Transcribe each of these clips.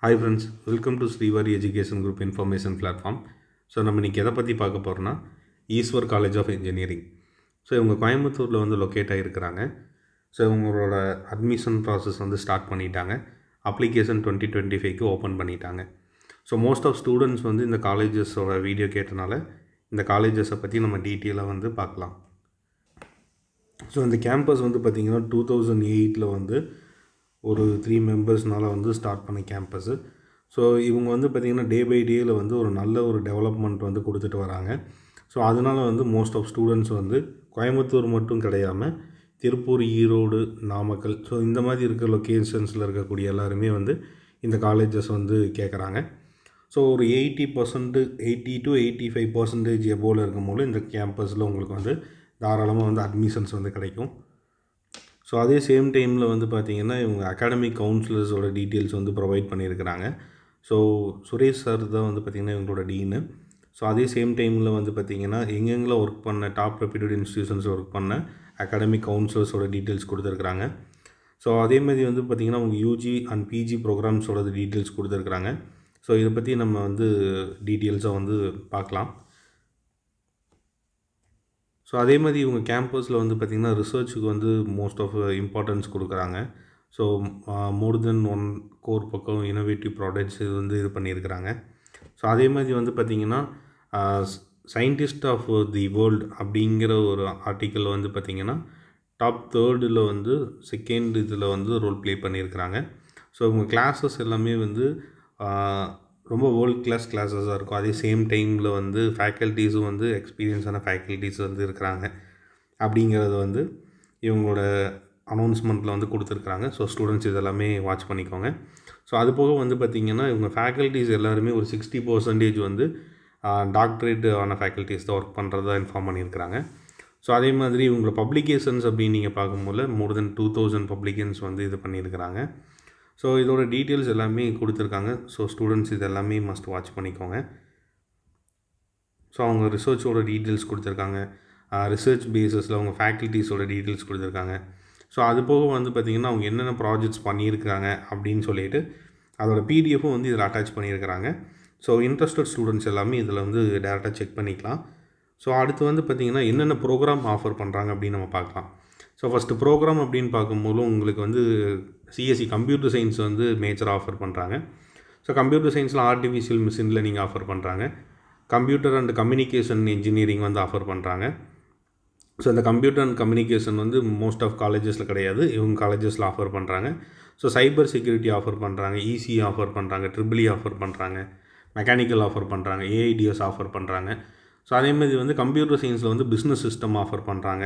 Hi friends, welcome to Srivari Education Group Information Platform. So நம்ம இன்றைக்கி எதை பற்றி பார்க்க போகிறோன்னா Eswar college of engineering. So இவங்க கோயம்புத்தூரில் வந்து லொக்கேட் ஆகிருக்கிறாங்க. ஸோ இவங்களோட அட்மிஷன் ப்ராசஸ் வந்து ஸ்டார்ட் பண்ணிட்டாங்க. அப்ளிகேஷன் 2025க்கு ஓப்பன் பண்ணிட்டாங்க. ஸோ மோஸ்ட் ஆஃப் ஸ்டூடெண்ட்ஸ் வந்து இந்த காலேஜஸோட வீடியோ கேட்டனால இந்த காலேஜஸை பற்றி நம்ம டீட்டெயிலாக வந்து பார்க்கலாம். ஸோ இந்த கேம்பஸ் வந்து பார்த்திங்கன்னா 2008 வந்து ஒரு 3 மெம்பர்ஸ்னால் வந்து ஸ்டார்ட் பண்ண கேம்பஸ்ஸு. ஸோ இவங்க வந்து பார்த்திங்கன்னா டே பை டேயில் வந்து ஒரு நல்ல ஒரு டெவலப்மெண்ட் வந்து கொடுத்துட்டு வராங்க. ஸோ அதனால் வந்து மோஸ்ட் ஆஃப் ஸ்டூடெண்ட்ஸ் வந்து கோயம்புத்தூர் மட்டும் கிடையாமல் திருப்பூர், ஈரோடு, நாமக்கல், ஸோ இந்த மாதிரி இருக்கிற லொக்கேஷன்ஸில் இருக்கக்கூடிய எல்லாருமே வந்து இந்த காலேஜஸ் வந்து கேட்குறாங்க. ஸோ ஒரு 80% to 85% எபோவில் இருக்கும்போது இந்த கேம்பஸில் உங்களுக்கு வந்து தாராளமாக வந்து அட்மிஷன்ஸ் வந்து கிடைக்கும். ஸோ அதே சேம் டைமில் வந்து பார்த்திங்கன்னா இவங்க அகாடமிக் கவுன்சிலர்ஸோட டீட்டெயில்ஸ் வந்து ப்ரொவைட் பண்ணியிருக்கிறாங்க. ஸோ சுரேஷ் சார் தான் வந்து பார்த்திங்கன்னா இவங்களோட டீனு. ஸோ அதே சேம் டைமில் வந்து பார்த்திங்கன்னா எங்கெங்கே ஒர்க் பண்ண டாப் ரெப்யூட்டட் இன்ஸ்டியூஷன்ஸில் ஒர்க் பண்ண அகாடமிக் கவுன்சிலர்ஸோட டீட்டெயில்ஸ் கொடுத்துருக்குறாங்க. ஸோ அதேமாதிரி வந்து பார்த்திங்கன்னா அவங்க யூஜி அண்ட் பிஜி ப்ரோக்ராம்ஸோட டீட்டெயில்ஸ் கொடுத்துருக்குறாங்க. ஸோ இதை பற்றி நம்ம வந்து டீட்டெயில்ஸாக வந்து பார்க்கலாம். ஸோ அதே மாதிரி இவங்க கேம்பஸில் வந்து பார்த்திங்கன்னா ரிசர்ச்சுக்கு வந்து மோஸ்ட் ஆஃப் இம்பார்ட்டன்ஸ் கொடுக்குறாங்க. ஸோ மோர் தென் 1 கோர் பக்கம் இனோவேட்டிவ் ப்ராடக்ட்ஸ் இது வந்து இது பண்ணியிருக்கிறாங்க. ஸோ அதே மாதிரி வந்து பார்த்திங்கன்னா சயின்டிஸ்ட் ஆஃப் தி வேர்ல்டு அப்படிங்கிற ஒரு ஆர்டிக்கல் வந்து பார்த்திங்கன்னா டாப் 3rd வந்து 2nd இதில் வந்து ரோல் ப்ளே பண்ணியிருக்கிறாங்க. ஸோ இவங்க கிளாஸஸ் எல்லாமே வந்து ரொம்ப வேர்ல்ட் கிளாஸ் கிளாஸஸாக இருக்கும். அதே சேம் டைமில் வந்து ஃபேக்கல்ட்டிஸும் வந்து எக்ஸ்பீரியன்ஸான ஃபேக்கல்ட்டிஸ் வந்து இருக்கிறாங்க அப்படிங்கிறது வந்து இவங்களோட அனௌன்ஸ்மெண்ட்டில் வந்து கொடுத்துருக்குறாங்க. ஸோ ஸ்டூடெண்ட்ஸ் இதெல்லாமே வாட்ச் பண்ணிக்கோங்க. ஸோ அது போக வந்து பார்த்திங்கன்னா இவங்க ஃபேக்கல்ட்டிஸ் எல்லாருமே ஒரு 60% வந்து டாக்டரேட் ஆன ஃபேக்கல்ட்டிஸ் தான் ஒர்க் பண்ணுறதா இன்ஃபார்ம் பண்ணியிருக்கிறாங்க. ஸோ அதே மாதிரி இவங்களோட பப்ளிகேஷன்ஸ் அப்படின்னு நீங்கள் பார்க்கும்போது மோர் தென் 2000 பப்ளிகேஷன்ஸ் வந்து இது பண்ணியிருக்கிறாங்க. ஸோ இதோட டீட்டெயில்ஸ் எல்லாமே கொடுத்துருக்காங்க. ஸோ ஸ்டூடெண்ட்ஸ் இது எல்லாமே மஸ்ட் வாட்ச் பண்ணிக்கோங்க. ஸோ அவங்க ரிசர்ச்சோட டீட்டெயில்ஸ் கொடுத்துருக்காங்க. ரிசர்ச் பேஸஸில் அவங்க ஃபேக்கல்ட்டிஸோட டீட்டெயில்ஸ் கொடுத்துருக்காங்க. ஸோ அது போக வந்து பார்த்திங்கன்னா அவங்க என்னென்ன ப்ராஜெக்ட்ஸ் பண்ணியிருக்காங்க அப்படின்னு சொல்லிட்டு அதோட பிடிஎஃப்பும் வந்து இதில் அட்டாச் பண்ணியிருக்கிறாங்க. ஸோ இன்ட்ரெஸ்டட் ஸ்டூடெண்ட்ஸ் எல்லாமே இதில் வந்து டேரெக்டாக செக் பண்ணிக்கலாம். ஸோ அடுத்து வந்து பார்த்திங்கன்னா என்னென்ன ப்ரோக்ராம் ஆஃபர் பண்ணுறாங்க அப்படின்னு நம்ம பார்க்கலாம். ஸோ ஃபஸ்ட்டு ப்ரோக்ராம் அப்படின்னு பார்க்கும்போது உங்களுக்கு வந்து சிஎஸ்சி கம்ப்யூட்டர் சயின்ஸ் வந்து மேஜர் ஆஃபர் பண்ணுறாங்க. ஸோ கம்ப்யூட்டர் சயின்ஸில் ஆர்டிஃபிஷியல் மிஷின் லேர்னிங் ஆஃபர் பண்ணுறாங்க. கம்ப்யூட்டர் அண்ட் கம்யூனிகேஷன் இன்ஜினியரிங் வந்து ஆஃபர் பண்ணுறாங்க. ஸோ இந்த கம்ப்யூட்டர் அண்ட் கம்யூனிகேஷன் வந்து மோஸ்ட் ஆஃப் காலேஜஸில் கிடையாது, இவங்க காலேஜஸில் ஆஃபர் பண்ணுறாங்க. ஸோ சைபர் செக்யூரிட்டி ஆஃபர் பண்ணுறாங்க, இசி ஆஃபர் பண்ணுறாங்க, ட்ரிபிள்இ ஆஃபர் பண்ணுறாங்க, மெக்கானிக்கல் ஆஃபர் பண்ணுறாங்க, ஏஐடிஎஸ் ஆஃபர் பண்ணுறாங்க. ஸோ அதேமாதிரி வந்து கம்ப்யூட்டர் சயின்ஸில் வந்து பிஸ்னஸ் சிஸ்டம் ஆஃபர் பண்ணுறாங்க,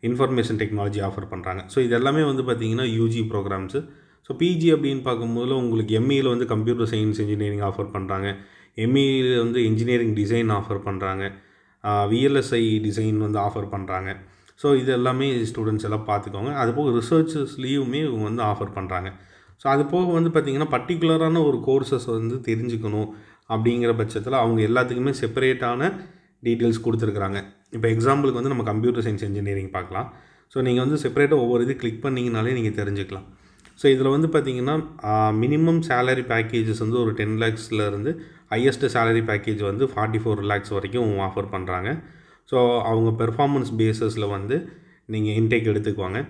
இன்ஃபர்மேஷன் டெக்னாலஜி ஆஃபர் பண்ணுறாங்க. ஸோ இது எல்லாமே வந்து பார்த்திங்கன்னா யூஜி ப்ரோக்ராம்ஸு. ஸோ பிஜி அப்படின்னு பார்க்கும்போது உங்களுக்கு எம்இயில் வந்து கம்ப்யூட்டர் சயின்ஸ் இன்ஜினியரிங் ஆஃபர் பண்ணுறாங்க, எம்இயில் வந்து இன்ஜினியரிங் டிசைன் ஆஃபர் பண்ணுறாங்க, விஎல்எஸ்ஐ டிசைன் வந்து ஆஃபர் பண்ணுறாங்க. ஸோ இது எல்லாமே ஸ்டூடெண்ட்ஸ் எல்லாம் பார்த்துக்கோங்க. அது போக ரிசர்ச்சஸ்லேயுமே இவங்க வந்து ஆஃபர் பண்ணுறாங்க. ஸோ அது போக வந்து பார்த்திங்கன்னா பர்டிகுலரான ஒரு கோர்சஸ் வந்து தெரிஞ்சுக்கணும் அப்படிங்கிற பட்சத்தில் அவங்க எல்லாத்துக்குமே செப்பரேட்டான டீட்டெயில்ஸ் கொடுத்துருக்குறாங்க. இப்போ எக்ஸாம்பிளுக்கு வந்து நம்ம கம்ப்யூட்டர் சயின்ஸ் இன்ஜினியரிங் பார்க்கலாம். ஸோ நீங்கள் வந்து செப்பரேட்டாக ஒவ்வொரு இது கிளிக் பண்ணிங்கனாலே நீங்கள் தெரிஞ்சுக்கலாம். ஸோ இதில் வந்து பார்த்திங்கன்னா மினிமம் சேலரி பேக்கேஜஸ் வந்து ஒரு 10 lakhsலேருந்து ஹையஸ்ட்டு சேலரி பேக்கேஜ் வந்து 44 lakhs வரைக்கும் ஆஃபர் பண்ணுறாங்க. ஸோ அவங்க பெர்ஃபார்மன்ஸ் பேஸஸில் வந்து நீங்கள் இன்டேக் எடுத்துக்குவாங்க.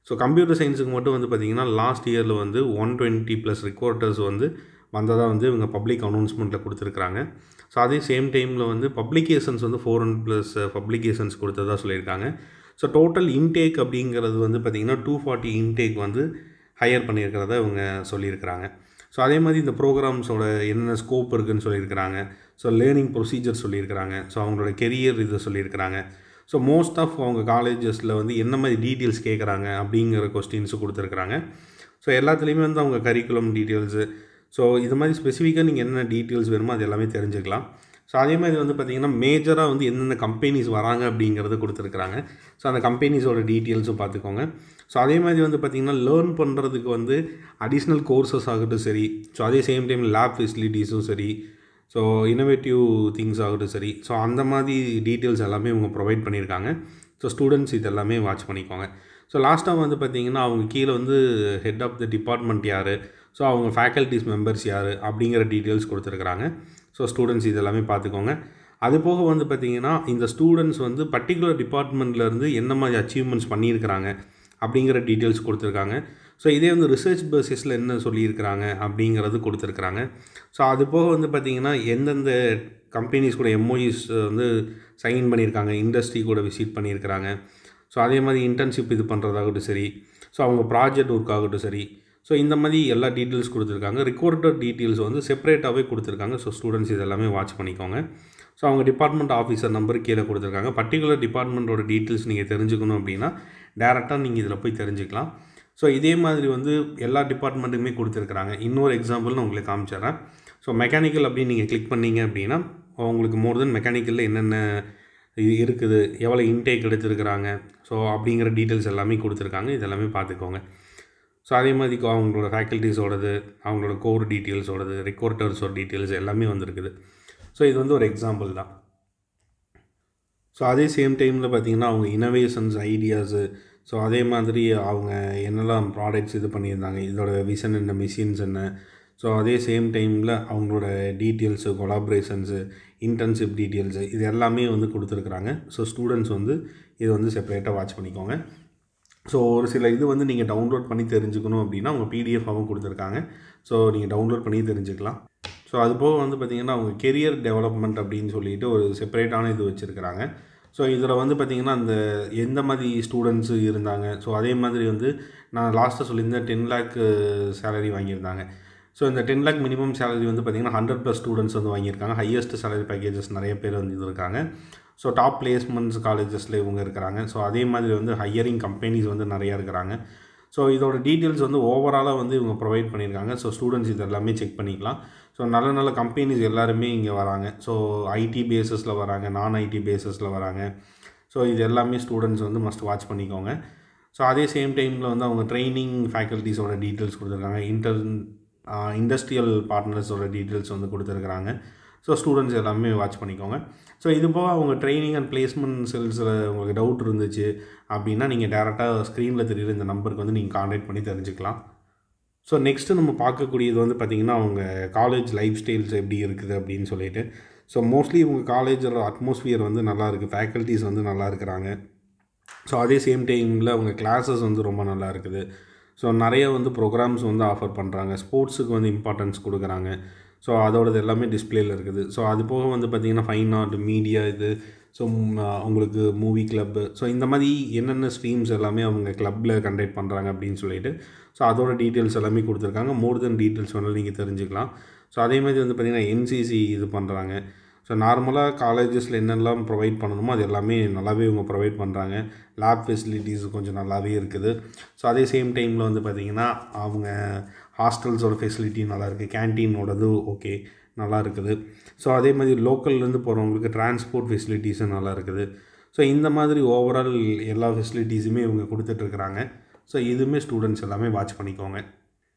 ஸோ கம்ப்யூட்டர் சயின்ஸுக்கு மட்டும் வந்து பார்த்திங்கன்னா லாஸ்ட் இயரில் வந்து 120+ ரெக்ரூட்டர்ஸ் வந்து வந்ததாக வந்து இவங்க பப்ளிக் அனௌன்ஸ்மெண்ட்டில் கொடுத்துருக்குறாங்க. ஸோ அதே சேம் டைமில் வந்து பப்ளிகேஷன்ஸ் வந்து 400+ பப்ளிகேஷன்ஸ் கொடுத்ததாக சொல்லியிருக்காங்க. ஸோ டோட்டல் இன்டேக் அப்படிங்கிறது வந்து பார்த்திங்கன்னா 240 இன்டேக் வந்து ஹையர் பண்ணியிருக்கிறத இவங்க சொல்லியிருக்கிறாங்க. ஸோ அதே மாதிரி இந்த ப்ரோக்ராம்ஸோட என்னென்ன ஸ்கோப் இருக்குதுன்னு சொல்லியிருக்கிறாங்க. ஸோ லேர்னிங் ப்ரொசீஜர் சொல்லியிருக்கிறாங்க. ஸோ அவங்களோட கெரியர் இதை சொல்லியிருக்கிறாங்க. ஸோ மோஸ்ட் ஆஃப் அவங்க காலேஜஸில் வந்து என்ன மாதிரி டீட்டெயில்ஸ் கேட்குறாங்க அப்படிங்கிற கொஸ்டின்ஸு கொடுத்துருக்குறாங்க. ஸோ எல்லாத்துலேயுமே வந்து அவங்க கரிக்குலம் டீட்டெயில்ஸு, ஸோ இது மாதிரி ஸ்பெசிஃபிக்காக நீங்கள் என்னென்ன டீட்டெயில்ஸ் வேணுமோ அது எல்லாமே தெரிஞ்சுக்கலாம். ஸோ அதே மாதிரி வந்து பார்த்திங்கன்னா மேஜராக வந்து எந்தெந்த கம்பெனிஸ் வராங்க அப்படிங்கிறத கொடுத்துருக்குறாங்க. ஸோ அந்த கம்பெனிஸோட டீட்டெயில்ஸும் பார்த்துக்கோங்க. ஸோ அதே மாதிரி வந்து பார்த்திங்கன்னா லேர்ன் பண்ணுறதுக்கு வந்து அடிஷ்னல் கோர்சஸ் ஆகட்டும் சரி, ஸோ அதே சேம் டைம் லேப் ஃபெசிலிட்டிஸும் சரி, ஸோ இன்னோவேட்டிவ் திங்ஸ் ஆகட்டும் சரி, ஸோ அந்த மாதிரி டீட்டெயில்ஸ் எல்லாமே இவங்க ப்ரொவைட் பண்ணியிருக்காங்க. ஸோ ஸ்டூடெண்ட்ஸ் இது எல்லாமே வாட்ச் பண்ணிக்கோங்க. ஸோ லாஸ்ட்டாக வந்து பார்த்திங்கன்னா அவங்க கீழே வந்து ஹெட் ஆஃப் த டிபார்ட்மெண்ட் யார், ஸோ அவங்க ஃபேக்கல்ட்டிஸ் மெம்பர்ஸ் யார் அப்படிங்கிற டீட்டெயில்ஸ் கொடுத்துருக்குறாங்க. ஸோ ஸ்டூடெண்ட்ஸ் இதெல்லாமே பார்த்துக்கோங்க. அது போக வந்து பார்த்திங்கன்னா இந்த ஸ்டூடெண்ட்ஸ் வந்து பர்டிகுலர் டிபார்ட்மெண்ட்லேருந்து என்ன மாதிரி அச்சீவ்மெண்ட்ஸ் பண்ணியிருக்கிறாங்க அப்படிங்கிற டீட்டெயில்ஸ் கொடுத்துருக்காங்க. ஸோ இதே வந்து ரிசர்ச் பேசிஸில் என்ன சொல்லியிருக்கிறாங்க அப்படிங்கிறது கொடுத்துருக்குறாங்க. ஸோ அது போக வந்து பார்த்திங்கன்னா எந்தெந்த கம்பெனிஸ் கூட எம்ஓஇஸ் வந்து சைன் பண்ணியிருக்காங்க, இண்டஸ்ட்ரி கூட விசிட் பண்ணியிருக்கிறாங்க. ஸோ அதே மாதிரி இன்டர்ன்ஷிப் இது பண்ணுறதாகட்டும் சரி, ஸோ அவங்க ப்ராஜெக்ட் ஒர்க் ஆகட்டும் சரி, ஸோ இந்த மாதிரி எல்லா டீட்டெயில்ஸ் கொடுத்துருக்காங்க. ரெக்கார்டட் டீட்டெயில்ஸ் வந்து செப்பரேட்டாகவே கொடுத்துருக்காங்க. ஸோ ஸ்டூடெண்ட்ஸ் இதெல்லாமே வாட்ச் பண்ணிக்கோங்க. ஸோ அவங்க டிபார்ட்மெண்ட் ஆஃபீஸர் நம்பர் கீழே கொடுத்துருக்காங்க. பர்டிகுலர் டிபார்ட்மெண்ட்டோட டீட்டெயில்ஸ் நீங்கள் தெரிஞ்சுக்கணும் அப்படின்னா டேரெக்டாக நீங்கள் இதில் போய் தெரிஞ்சுக்கலாம். ஸோ இதே மாதிரி வந்து எல்லா டிபார்ட்மெண்ட்டுக்குமே கொடுத்துருக்குறாங்க. இன்னொரு எக்ஸாம்பிள் நான் உங்களுக்கு காமிச்சிடுறேன். ஸோ மெக்கானிக்கல் அப்படின்னு நீங்கள் கிளிக் பண்ணிங்க அப்படின்னா உங்களுக்கு மோர் தென் மெக்கானிக்கலில் என்னென்ன இருக்குது, எவ்வளோ இன்டேக் எடுத்துருக்குறாங்க, ஸோ அப்படிங்கிற டீட்டெயில்ஸ் எல்லாமே கொடுத்துருக்காங்க. இதெல்லாமே பார்த்துக்கோங்க. ஸோ அதே மாதிரி அவங்களோட ஃபேக்கல்ட்டிஸோடது, அவங்களோட கோர் டீட்டெயில்ஸோடது, ரெக்கார்டர்ஸோட டீட்டெயில்ஸ் எல்லாமே வந்துருக்குது. ஸோ இது வந்து ஒரு எக்ஸாம்பிள் தான். ஸோ அதே சேம் டைமில் பார்த்திங்கன்னா அவங்க இனோவேஷன்ஸ், ஐடியாஸு, ஸோ அதே மாதிரி அவங்க என்னெல்லாம் ப்ராடக்ட்ஸ் இது பண்ணியிருந்தாங்க, இதோட விஷன் என்ன, மிஷின்ஸ் என்ன, ஸோ அதே சேம் டைமில் அவங்களோட டீட்டெயில்ஸு, கொலாபரேஷன்ஸு, இன்டர்ன்ஷிப் டீட்டெயில்ஸு இது எல்லாமே வந்து கொடுத்துருக்குறாங்க. ஸோ ஸ்டூடெண்ட்ஸ் வந்து இது வந்து செப்பரேட்டாக வாட்ச் பண்ணிக்கோங்க. ஸோ ஒரு சில இது வந்து நீங்கள் டவுன்லோட் பண்ணி தெரிஞ்சுக்கணும் அப்படின்னா அவங்க பிடிஎஃபாகவும் கொடுத்துருக்காங்க. ஸோ நீங்கள் டவுன்லோட் பண்ணி தெரிஞ்சுக்கலாம். ஸோ அது போக வந்து பார்த்திங்கன்னா அவங்க கெரியர் டெவலப்மெண்ட் அப்படின்னு சொல்லிட்டு ஒரு செப்பரேட்டான இது வச்சுருக்கிறாங்க. ஸோ இதில் வந்து பார்த்திங்கன்னா அந்த எந்த மாதிரி ஸ்டூடெண்ட்ஸு இருந்தாங்க, ஸோ அதே மாதிரி வந்து நான் லாஸ்ட்டாக சொல்லியிருந்தேன் 10 lakh சேலரி வாங்கியிருந்தாங்க. ஸோ இந்த 10 lakh மினிமம் சேலரி வந்து பார்த்திங்கன்னா 100+ ஸ்டூடெண்ட்ஸ் வந்து வாங்கியிருக்காங்க. ஹையஸ்ட் சேலரி பேக்கேஜஸ் நிறைய பேர் வந்து இருக்காங்க. ஸோ டாப் பிளேஸ்மெண்ட்ஸ் காலேஜஸில் இவங்க இருக்கிறாங்க. ஸோ அதே மாதிரி வந்து ஹையரிங் கம்பெனிஸ் வந்து நிறையா இருக்கிறாங்க. ஸோ இதோட டீட்டெயில்ஸ் வந்து ஓவராலாக வந்து இவங்க ப்ரொவைட் பண்ணியிருக்காங்க. ஸோ ஸ்டூடெண்ட்ஸ் இது எல்லாமே செக் பண்ணிக்கலாம். ஸோ நல்ல நல்ல கம்பெனிஸ் எல்லாருமே இங்கே வராங்க. ஸோ ஐடி பேஸஸில் வராங்க, நான் ஐடி பேஸஸில் வராங்க. ஸோ இது எல்லாமே ஸ்டூடெண்ட்ஸ் வந்து மஸ்ட் வாட்ச் பண்ணிக்கோங்க. ஸோ அதே சேம் டைமில் வந்து அவங்க ட்ரைனிங் ஃபேக்கல்ட்டிஸோட டீட்டெயில்ஸ் கொடுத்துருக்காங்க. இண்டஸ்ட்ரியல் பார்ட்னர்ஸோட டீட்டெயில்ஸ் வந்து கொடுத்துருக்குறாங்க. ஸோ ஸ்டூடெண்ட்ஸ் எல்லாமே வாட்ச் பண்ணிக்கோங்க. ஸோ இது போக அவங்க ட்ரைனிங் அண்ட் பிளேஸ்மெண்ட் செல்ஸில் உங்களுக்கு டவுட் இருந்துச்சு அப்படின்னா நீங்கள் டேரெக்டாக ஸ்க்ரீனில் தெரியுற இந்த நம்பருக்கு வந்து நீங்கள் கான்டாக்ட் பண்ணி தெரிஞ்சுக்கலாம். ஸோ நெக்ஸ்ட்டு நம்ம பார்க்கக்கூடியது வந்து பார்த்திங்கன்னா அவங்க காலேஜ் லைஃப் ஸ்டைல்ஸ் எப்படி இருக்குது அப்படின்னு சொல்லிட்டு. ஸோ மோஸ்ட்லி இவங்க காலேஜோட அட்மாஸ்ஃபியர் வந்து நல்லா இருக்குது, ஃபேக்கல்ட்டிஸ் வந்து நல்லா இருக்கிறாங்க. ஸோ அதே சேம் டைமில் அவங்க கிளாஸஸ் வந்து ரொம்ப நல்லா இருக்குது. ஸோ நிறைய வந்து ப்ரோக்ராம்ஸ் வந்து ஆஃபர் பண்ணுறாங்க. ஸ்போர்ட்ஸுக்கு வந்து இம்பார்ட்டன்ஸ் கொடுக்குறாங்க. ஸோ அதோடது எல்லாமே டிஸ்பிளேயில் இருக்குது. ஸோ அது போக வந்து பார்த்திங்கன்னா ஃபைன் ஆர்ட், மீடியா இது, ஸோ உங்களுக்கு மூவி கிளப்பு, ஸோ இந்த மாதிரி என்னென்ன ஸ்ட்ரீம்ஸ் எல்லாமே அவங்க கிளப்பில் கண்டக்ட் பண்ணுறாங்க அப்படின்னு சொல்லிட்டு ஸோ அதோட டீட்டெயில்ஸ் எல்லாமே கொடுத்துருக்காங்க. மோர் தென் டீட்டெயில்ஸ் வேணாலும் நீங்கள் தெரிஞ்சுக்கலாம். ஸோ அதே மாதிரி வந்து பார்த்திங்கன்னா என்சிசி இது பண்ணுறாங்க. ஸோ நார்மலாக காலேஜஸில் என்னெல்லாம் ப்ரொவைட் பண்ணணுமோ அது எல்லாமே நல்லாவே இவங்க ப்ரொவைட் பண்ணுறாங்க. லேப் ஃபெசிலிட்டிஸ் கொஞ்சம் நல்லாவே இருக்குது. ஸோ அதே சேம் டைமில் வந்து பார்த்திங்கன்னா அவங்க ஹாஸ்டல்ஸோட ஃபெசிலிட்டி நல்லாயிருக்கு, கேன்டீனோடது ஓகே நல்லா இருக்குது. ஸோ அதே மாதிரி லோக்கல்லேருந்து போகிறவங்களுக்கு டிரான்ஸ்போர்ட் ஃபெசிலிட்டிஸும் நல்லா இருக்குது. ஸோ இந்த மாதிரி ஓவரால் எல்லா ஃபெசிலிட்டிஸுமே இவங்க கொடுத்துட்ருக்குறாங்க. ஸோ இதுவுமே ஸ்டூடெண்ட்ஸ் எல்லாமே வாட்ச் பண்ணிக்கோங்க.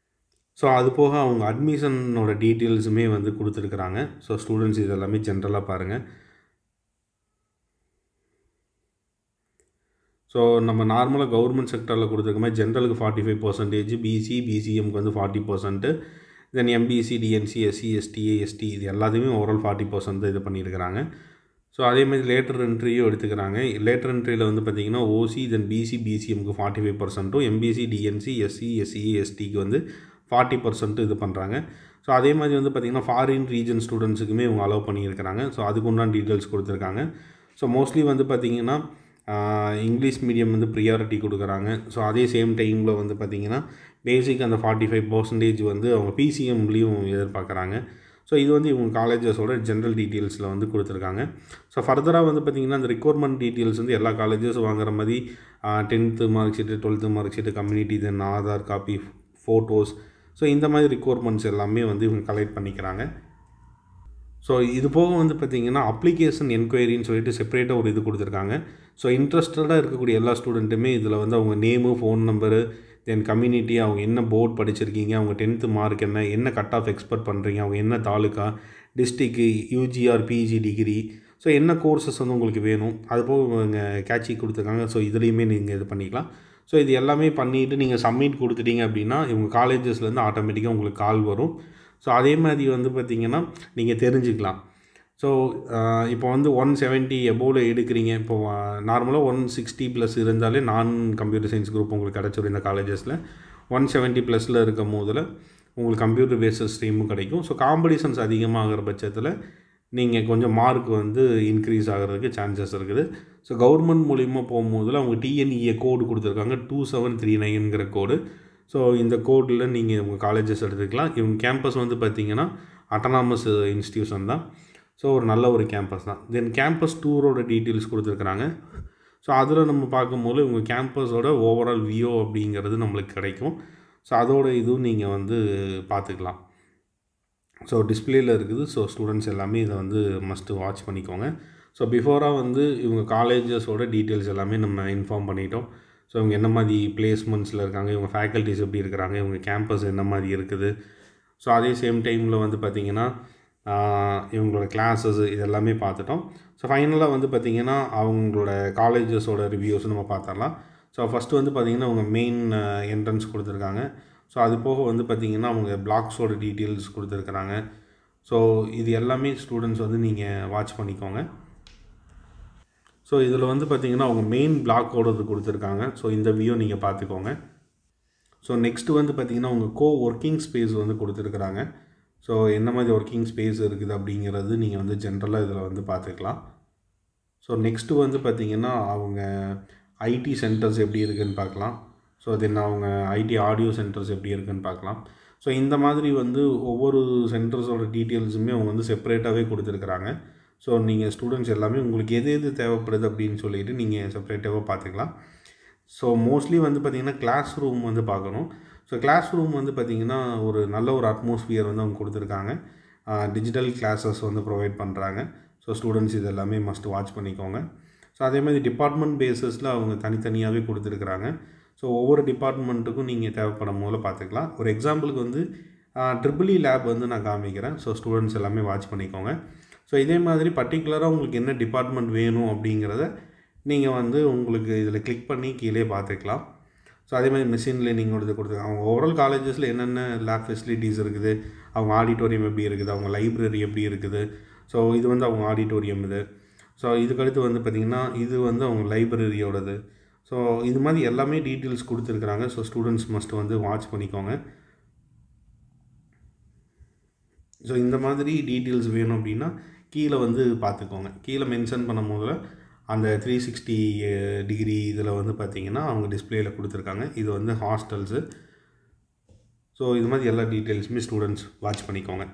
ஸோ அது போக அவங்க அட்மிஷனோட டீட்டெயில்ஸுமே வந்து கொடுத்துருக்குறாங்க. ஸோ ஸ்டூடெண்ட்ஸ் இதெல்லாமே ஜென்ரலாக பாருங்கள். ஸோ நம்ம நார்மலாக கவர்மெண்ட் செக்டரில் கொடுத்துருக்க மாதிரி ஜென்ரலுக்கு 45%, பிசி, பிசிஎம்க்கு வந்து 40%, then MBC, DNC, SC, ST, ST இது எல்லாத்தையுமே ஓவரால் 40% இது பண்ணியிருக்கிறாங்க. ஸோ அதேமாதிரி லேட்டர் என்ட்ரியும் எடுத்துக்கிறாங்க. லேட்டர் என்ட்ரியில் வந்து பார்த்திங்கன்னா ஓசி, தென் பிசி, பிசிஎம்க்கு 45%, எம்பிசி, டிஎன்சி, எஸ்சி, எஸ்சி, எஸ்டிக்கு வந்து 40% இது பண்ணுறாங்க. ஸோ அதே மாதிரி வந்து பார்த்திங்கன்னா ஃபாரின் ரீஜன் ஸ்டூடெண்ட்ஸுக்குமே இவங்க அலோவ் பண்ணியிருக்கிறாங்க. ஸோ அதுக்கு உண்டான டீட்டெயில்ஸ் கொடுத்துருக்காங்க. ஸோ மோஸ்ட்லி வந்து பார்த்திங்கன்னா இங்கிலீஷ் மீடியம் வந்து ப்ரியாரிட்டி கொடுக்குறாங்க. ஸோ அதே சேம் டைமில் வந்து பார்த்திங்கன்னா பேசிக் அந்த 45% வந்து அவங்க பிசிஎம்லேயும் எதிர்பார்க்குறாங்க. ஸோ இது வந்து இவங்க காலேஜஸோட ஜென்ரல் டீட்டெயில்ஸில் வந்து கொடுத்துருக்காங்க. ஸோ ஃபர்தராக வந்து பார்த்திங்கன்னா அந்த ரெக்வயர்மெண்ட் டீட்டெயில்ஸ் வந்து எல்லா காலேஜஸும் வாங்குற மாதிரி 10th mark sheet, 12th mark sheet, community, then Aadhaar copy, photos, so இந்த மாதிரி ரெக்வயர்மெண்ட்ஸ் எல்லாமே வந்து இவங்க கலெக்ட் பண்ணிக்கிறாங்க. ஸோ இது போக வந்து பார்த்திங்கன்னா அப்ளிகேஷன் என்கொயரின்னு சொல்லிட்டு செப்பரேட்டாக ஒரு இது கொடுத்துருக்காங்க. ஸோ இன்ட்ரெஸ்டடாக இருக்கக்கூடிய எல்லா ஸ்டூடெண்ட்டுமே இதில் வந்து அவங்க நேமு, ஃபோன் நம்பரு, தென் கம்யூனிட்டி, அவங்க என்ன போர்ட் படிச்சிருக்கீங்க, அவங்க 10th மார்க் என்ன, என்ன கட் ஆஃப் எக்ஸ்பெக்ட் பண்ணுறீங்க, அவங்க என்ன தாலுக்கா, டிஸ்ட்ரிக்கு, யூஜிஆர், பிஜி டிகிரி, ஸோ என்ன கோர்சஸ் வந்து உங்களுக்கு வேணும், அது போக இவங்க கேட்சி கொடுத்துருக்காங்க. ஸோ இதுலேயுமே நீங்கள் இது பண்ணிக்கலாம். ஸோ இது எல்லாமே பண்ணிவிட்டு நீங்கள் சப்மிட் கொடுத்துட்டீங்க அப்படின்னா இவங்க காலேஜஸ்லேருந்து ஆட்டோமேட்டிக்காக உங்களுக்கு கால் வரும். ஸோ அதே மாதிரி வந்து பார்த்திங்கன்னா நீங்கள் தெரிஞ்சுக்கலாம். ஸோ இப்போ வந்து 170 எபோவில் எடுக்கிறீங்க. இப்போ நார்மலாக 160 ப்ளஸ் இருந்தாலே நான் கம்ப்யூட்டர் சயின்ஸ் குரூப் உங்களுக்கு கிடச்சிடும் இந்த காலேஜஸில். 170 ப்ளஸில் இருக்கும் போதில் உங்களுக்கு கம்ப்யூட்டர் பேஸ்டு ஸ்ட்ரீமும் கிடைக்கும். ஸோ காம்படிஷன்ஸ் அதிகமாகிற பட்சத்தில் நீங்கள் கொஞ்சம் மார்க் வந்து இன்க்ரீஸ் ஆகிறதுக்கு சான்சஸ் இருக்குது. ஸோ கவர்மெண்ட் மூலிமா போகும்போதில் அவங்க டிஎன்இஏ கோடு கொடுத்துருக்காங்க 2739ங்கிற கோடு. ஸோ இந்த கோடில் நீங்கள் உங்கள் காலேஜஸ் எடுத்துக்கலாம். இவங்க கேம்பஸ் வந்து பார்த்திங்கன்னா அட்டானமஸ் இன்ஸ்டியூஷன் தான். ஸோ ஒரு நல்ல ஒரு கேம்பஸ் தான். தென் கேம்பஸ் டூரோட டீட்டெயில்ஸ் கொடுத்துருக்குறாங்க. ஸோ அதில் நம்ம பார்க்கும்போது உங்கள் கேம்பஸோட ஓவரால் வியூ அப்படிங்கிறது நம்மளுக்கு கிடைக்கும். ஸோ அதோட இதுவும் நீங்கள் வந்து பார்த்துக்கலாம். ஸோ டிஸ்பிளேயில் இருக்குது. ஸோ ஸ்டூடெண்ட்ஸ் எல்லாமே இதை வந்து மஸ்ட்டு வாட்ச் பண்ணிக்கோங்க. ஸோ பிஃபோராக வந்து இவங்க காலேஜஸோட டீட்டெயில்ஸ் எல்லாமே நம்ம இன்ஃபார்ம் பண்ணிட்டோம். ஸோ இவங்க என்ன மாதிரி பிளேஸ்மெண்ட்ஸில் இருக்காங்க, இவங்க ஃபேக்கல்ட்டிஸ் எப்படி இருக்கிறாங்க, இவங்க கேம்பஸ் என்ன மாதிரி இருக்குது. ஸோ அதே சேம் டைமில் வந்து பார்த்திங்கன்னா இவங்களோட கிளாஸஸ் இதெல்லாமே பார்த்துட்டோம். ஸோ ஃபைனலாக வந்து பார்த்திங்கன்னா அவங்களோட காலேஜஸோட ரிவ்யூஸ் நம்ம பார்த்துடலாம். ஸோ ஃபஸ்ட்டு வந்து பார்த்திங்கன்னா அவங்க மெயின் என்ட்ரன்ஸ் கொடுத்துருக்காங்க. ஸோ அது போக வந்து பார்த்திங்கன்னா அவங்க பிளாக்ஸோட டீட்டெயில்ஸ் கொடுத்துருக்குறாங்க. ஸோ இது எல்லாமே ஸ்டூடெண்ட்ஸ் வந்து நீங்கள் வாட்ச் பண்ணிக்கோங்க. ஸோ இதில் வந்து பார்த்திங்கன்னா அவங்க மெயின் பிளாக்கோட இது கொடுத்துருக்காங்க. ஸோ இந்த வியூ நீங்கள் பார்த்துக்கோங்க. ஸோ நெக்ஸ்ட்டு வந்து பார்த்திங்கன்னா அவங்க ஒர்க்கிங் ஸ்பேஸ் வந்து கொடுத்துருக்குறாங்க. ஸோ என்ன மாதிரி ஒர்க்கிங் ஸ்பேஸ் இருக்குது அப்படிங்கிறது நீங்கள் வந்து ஜென்ரலாக இதில் வந்து பார்த்துக்கலாம். ஸோ நெக்ஸ்ட்டு வந்து பார்த்திங்கன்னா அவங்க ஐடி சென்டர்ஸ் எப்படி இருக்குதுன்னு பார்க்கலாம். ஸோ தென் அவங்க ஐடி ஆடியோ சென்டர்ஸ் எப்படி இருக்குதுன்னு பார்க்கலாம். ஸோ இந்த மாதிரி வந்து ஒவ்வொரு சென்டர்ஸோட டீட்டெயில்ஸுமே அவங்க வந்து செப்பரேட்டாகவே கொடுத்துருக்குறாங்க. ஸோ நீங்கள் ஸ்டூடெண்ட்ஸ் எல்லாமே உங்களுக்கு எது தேவைப்படுது அப்படின்னு சொல்லிட்டு நீங்கள் செப்பரேட்டாக பார்த்துக்கலாம். ஸோ மோஸ்ட்லி வந்து பார்த்திங்கன்னா கிளாஸ் ரூம் வந்து பார்க்கணும். ஸோ கிளாஸ் ரூம் வந்து பார்த்திங்கன்னா ஒரு நல்ல ஒரு அட்மாஸ்ஃபியர் வந்து அவங்க கொடுத்துருக்காங்க. டிஜிட்டல் கிளாஸஸ் வந்து ப்ரொவைட் பண்ணுறாங்க. ஸோ ஸ்டூடெண்ட்ஸ் இது எல்லாமே மஸ்ட் வாட்ச் பண்ணிக்கோங்க. ஸோ அதே மாதிரி டிபார்ட்மெண்ட் பேஸஸில் அவங்க தனித்தனியாகவே கொடுத்துருக்குறாங்க. ஸோ ஒவ்வொரு டிபார்ட்மெண்ட்டுக்கும் நீங்கள் தேவைப்படும் போல பார்த்துக்கலாம். ஒரு எக்ஸாம்பிளுக்கு வந்து ட்ரிபிள்இ லேப் வந்து நான் காமிக்கிறேன். ஸோ ஸ்டூடெண்ட்ஸ் எல்லாமே வாட்ச் பண்ணிக்கோங்க. ஸோ இதே மாதிரி பர்டிகுலராக உங்களுக்கு என்ன டிபார்ட்மெண்ட் வேணும் அப்படிங்கிறத நீங்கள் வந்து உங்களுக்கு இதில் கிளிக் பண்ணி கீழே பார்த்துக்கலாம். ஸோ அதே மாதிரி மெஷின் லேர்னிங்கோட இது கொடுத்துருக்காங்க. அவங்க ஓவரால் காலேஜஸில் என்னென்ன லேப் ஃபெசிலிட்டிஸ் இருக்குது, அவங்க ஆடிட்டோரியம் எப்படி இருக்குது, அவங்க லைப்ரரி எப்படி இருக்குது. ஸோ இது வந்து அவங்க ஆடிட்டோரியம் இது. ஸோ இதுக்கடுத்து வந்து பார்த்திங்கன்னா இது வந்து அவங்க லைப்ரரியோடது. ஸோ இது மாதிரி எல்லாமே டீட்டெயில்ஸ் கொடுத்துருக்குறாங்க. ஸோ ஸ்டூடெண்ட்ஸ் மஸ்ட் வந்து வாட்ச் பண்ணிக்கோங்க. ஸோ இந்த மாதிரி டீட்டெயில்ஸ் வேணும் அப்படின்னா கீழே வந்து பார்த்துக்கோங்க. கீழே மென்ஷன் பண்ணும் போதில் அந்த 360 டிகிரி இதில் வந்து பார்த்திங்கன்னா அவங்க டிஸ்பிளேயில் கொடுத்துருக்காங்க. இது வந்து ஹாஸ்டல்ஸு. ஸோ இது மாதிரி எல்லா டீட்டெயில்ஸுமே ஸ்டூடெண்ட்ஸ் வாட்ச் பண்ணிக்கோங்க.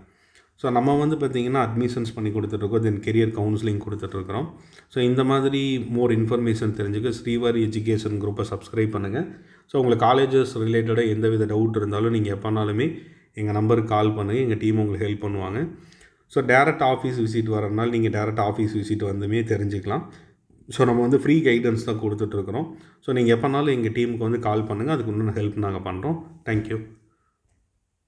ஸோ நம்ம வந்து பார்த்திங்கன்னா அட்மிஷன்ஸ் பண்ணி கொடுத்துட்ருக்கோம். தென் கெரியர் கவுன்சிலிங் கொடுத்துட்ருக்குறோம். ஸோ இந்த மாதிரி மோர் இன்ஃபர்மேஷன் தெரிஞ்சுக்க ஸ்ரீவாரி எஜுகேஷன் குரூப்பை சப்ஸ்கிரைப் பண்ணுங்கள். ஸோ உங்களுக்கு காலேஜஸ் ரிலேட்டடாக எந்தவித டவுட் இருந்தாலும் நீங்கள் எப்போனாலுமே எங்கள் நம்பருக்கு கால் பண்ணுங்கள். எங்கள் டீம் உங்களுக்கு ஹெல்ப் பண்ணுவாங்க. ஸோ டேரெக்ட் ஆஃபீஸ் விசிட் வரனால நீங்கள் டேரெக்ட் ஆஃபீஸ் விசிட் வந்துமே தெரிஞ்சுக்கலாம். ஸோ நம்ம வந்து ஃப்ரீ கைடன்ஸ் தான் கொடுத்துட்ருக்குறோம். ஸோ நீங்கள் எப்போனாலும் எங்கள் டீமுக்கு வந்து கால் பண்ணுங்கள். அதுக்கு இன்னும் ஹெல்ப் நாங்கள் பண்ணுறோம். தேங்க்யூ.